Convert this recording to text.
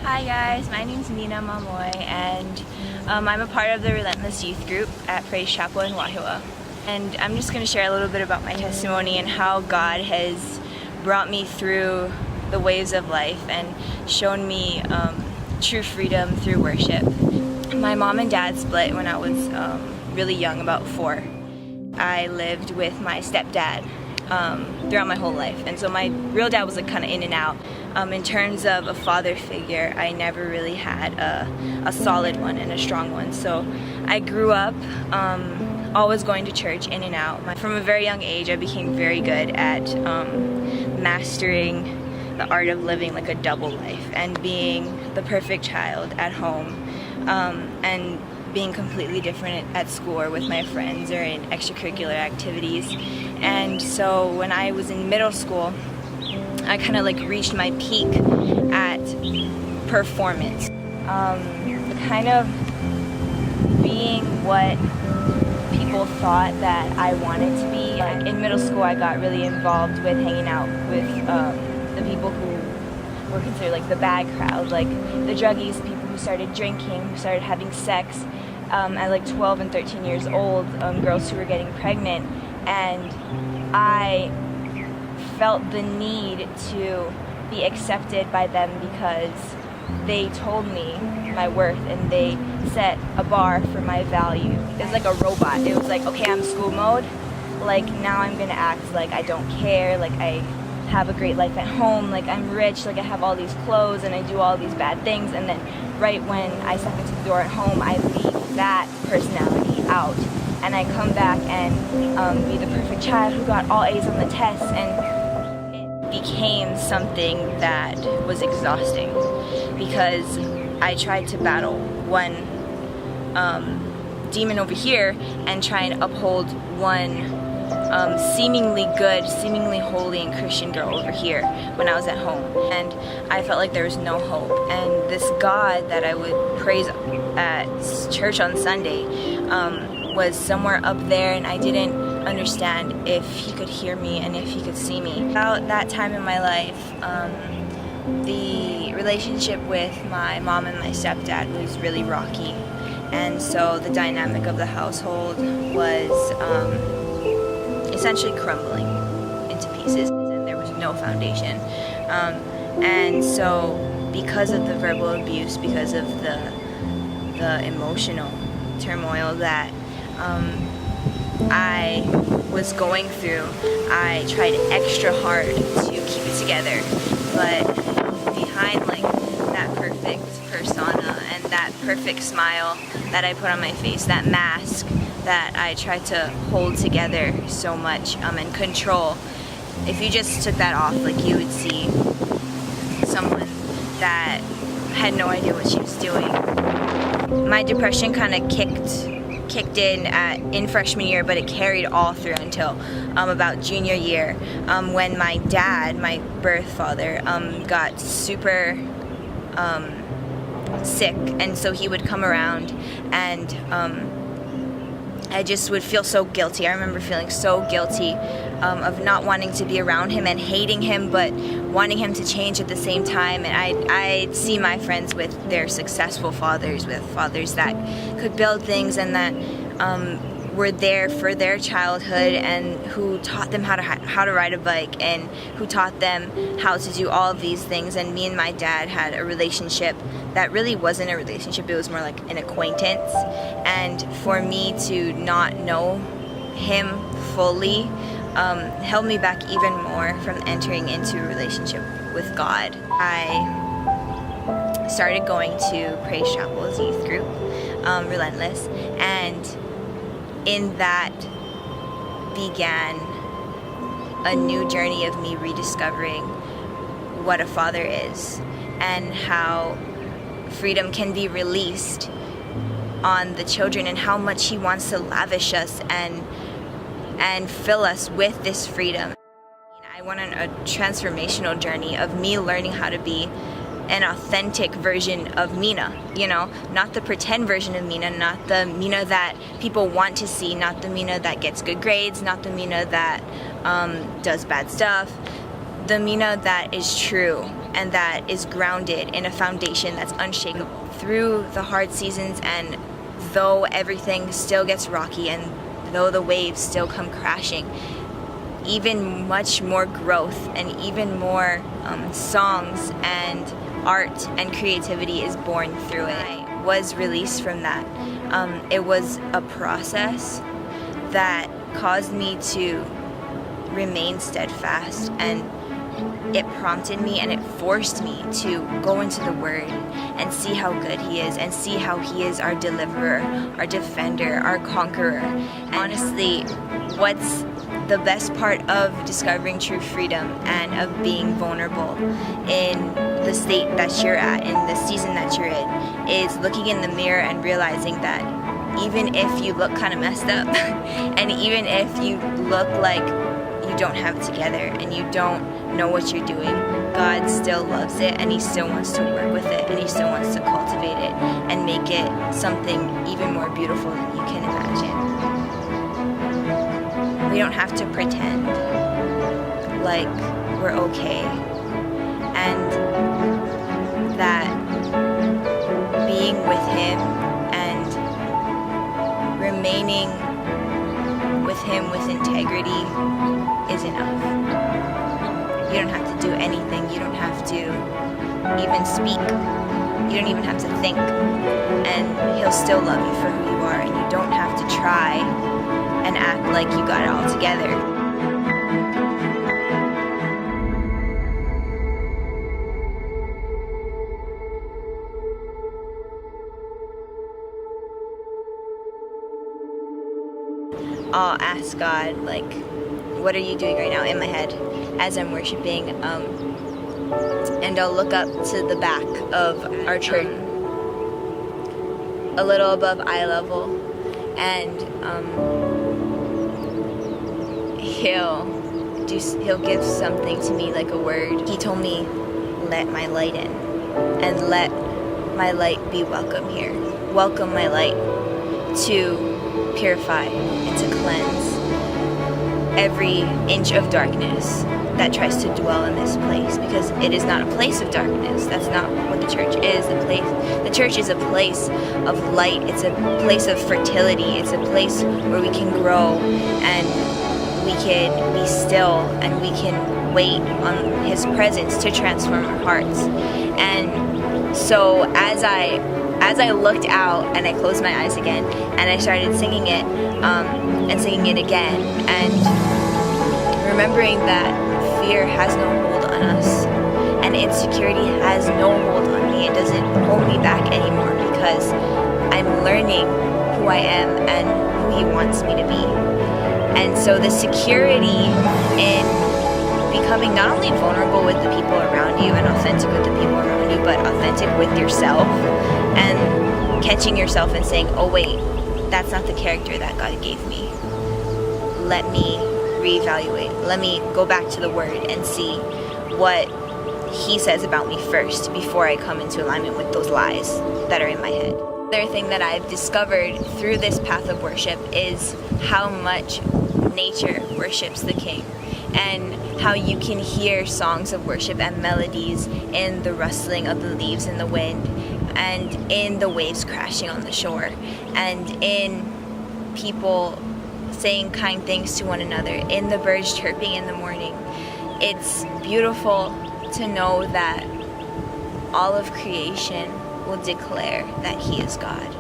Hi guys, my name's Mina Mamoy and I'm a part of the Relentless Youth Group at Praise Chapel in Wahua. And I'm just going to share a little bit about my testimony and how God has brought me through the waves of life and shown me true freedom through worship. My mom and dad split when I was really young, about 4. I lived with my stepdad throughout my whole life, and so my real dad was like kind of in and out. In terms of a father figure, I never really had a solid one and a strong one. So I grew up always going to church, in and out. From a very young age, I became very good at mastering the art of living like a double life and being the perfect child at home and being completely different at school or with my friends or in extracurricular activities. And so when I was in middle school, I kind of like reached my peak at performance. Kind of being what people thought that I wanted to be. Like in middle school, I got really involved with hanging out with the people who were considered like the bad crowd, like the druggies, people who started drinking, who started having sex at like 12 and 13 years old, girls who were getting pregnant. And I felt the need to be accepted by them because they told me my worth and they set a bar for my value. It was like a robot. It was like, okay, I'm school mode, like now I'm gonna act like I don't care, like I have a great life at home, like I'm rich, like I have all these clothes and I do all these bad things, and then right when I step into the door at home, I leave that personality out and I come back and be the perfect child who got all A's on the tests. And it became something that was exhausting because I tried to battle one demon over here and try and uphold one seemingly good, seemingly holy and Christian girl over here when I was at home. And I felt like there was no hope. And this God that I would praise at church on Sunday was somewhere up there, and I didn't understand if he could hear me and if he could see me. About that time in my life, the relationship with my mom and my stepdad was really rocky. And so the dynamic of the household was essentially crumbling into pieces, and there was no foundation. And so because of the verbal abuse, because of the emotional turmoil that I was going through, I tried extra hard to keep it together. But behind like that perfect persona and that perfect smile that I put on my face, that mask that I tried to hold together so much and control, if you just took that off, like you would see someone that had no idea what she was doing. My depression kind of kicked in freshman year, but it carried all through until about junior year, when my dad, my birth father, got super sick, and so he would come around and I just would feel so guilty. I remember feeling so guilty of not wanting to be around him and hating him, but wanting him to change at the same time. And I'd see my friends with their successful fathers, with fathers that could build things and that were there for their childhood and who taught them how to ride a bike and who taught them how to do all of these things. And me and my dad had a relationship that really wasn't a relationship, it was more like an acquaintance. And for me to not know him fully held me back even more from entering into a relationship with God. I started going to Praise Chapel's youth group, Relentless, and in that began a new journey of me rediscovering what a father is and how freedom can be released on the children and how much he wants to lavish us and fill us with this freedom. I went on a transformational journey of me learning how to be an authentic version of Mina, you know, not the pretend version of Mina, not the Mina that people want to see, not the Mina that gets good grades, not the Mina that does bad stuff. The Mina that is true and that is grounded in a foundation that's unshakable. Through the hard seasons, and though everything still gets rocky and though the waves still come crashing, even much more growth and even more songs and art and creativity is born through it. I was released from that. It was a process that caused me to remain steadfast, and it prompted me and it forced me to go into the Word and see how good He is, and see how He is our deliverer, our defender, our conqueror. And honestly, what's the best part of discovering true freedom and of being vulnerable in the state that you're at, in the season that you're in, is looking in the mirror and realizing that even if you look kind of messed up and even if you look like you don't have it together and you don't know what you're doing, God still loves it, and He still wants to work with it, and He still wants to cultivate it and make it something even more beautiful than you can imagine. We don't have to pretend like we're okay, and that being with Him and remaining with Him with integrity is enough. You don't have to do anything. You don't have to even speak. You don't even have to think. And He'll still love you for who you are, and you don't have to try and act like you got it all together. I'll ask God, like, what are you doing right now, in my head as I'm worshiping, and I'll look up to the back of our church, a little above eye level, and he'll give something to me, like a word. He told me, let my light in, and let my light be welcome here. Welcome my light to purify and to cleanse every inch of darkness that tries to dwell in this place, because it is not a place of darkness. That's not what the church is. The church is a place of light. It's a place of fertility. It's a place where we can grow, and we can be still, and we can wait on His presence to transform our hearts. And so as I looked out and I closed my eyes again and I started singing it, and singing it again, and remembering that fear has no hold on us and insecurity has no hold on me. It doesn't hold me back anymore, because I'm learning who I am and who He wants me to be. And so the security in becoming not only vulnerable with the people around you and authentic with the people around you, but authentic with yourself, and catching yourself and saying, oh wait, that's not the character that God gave me. Let me reevaluate. Let me go back to the Word and see what He says about me first before I come into alignment with those lies that are in my head. Another thing that I've discovered through this path of worship is how much nature worships the King, and how you can hear songs of worship and melodies in the rustling of the leaves in the wind, and in the waves crashing on the shore, and in people saying kind things to one another, in the birds chirping in the morning. It's beautiful to know that all of creation will declare that He is God.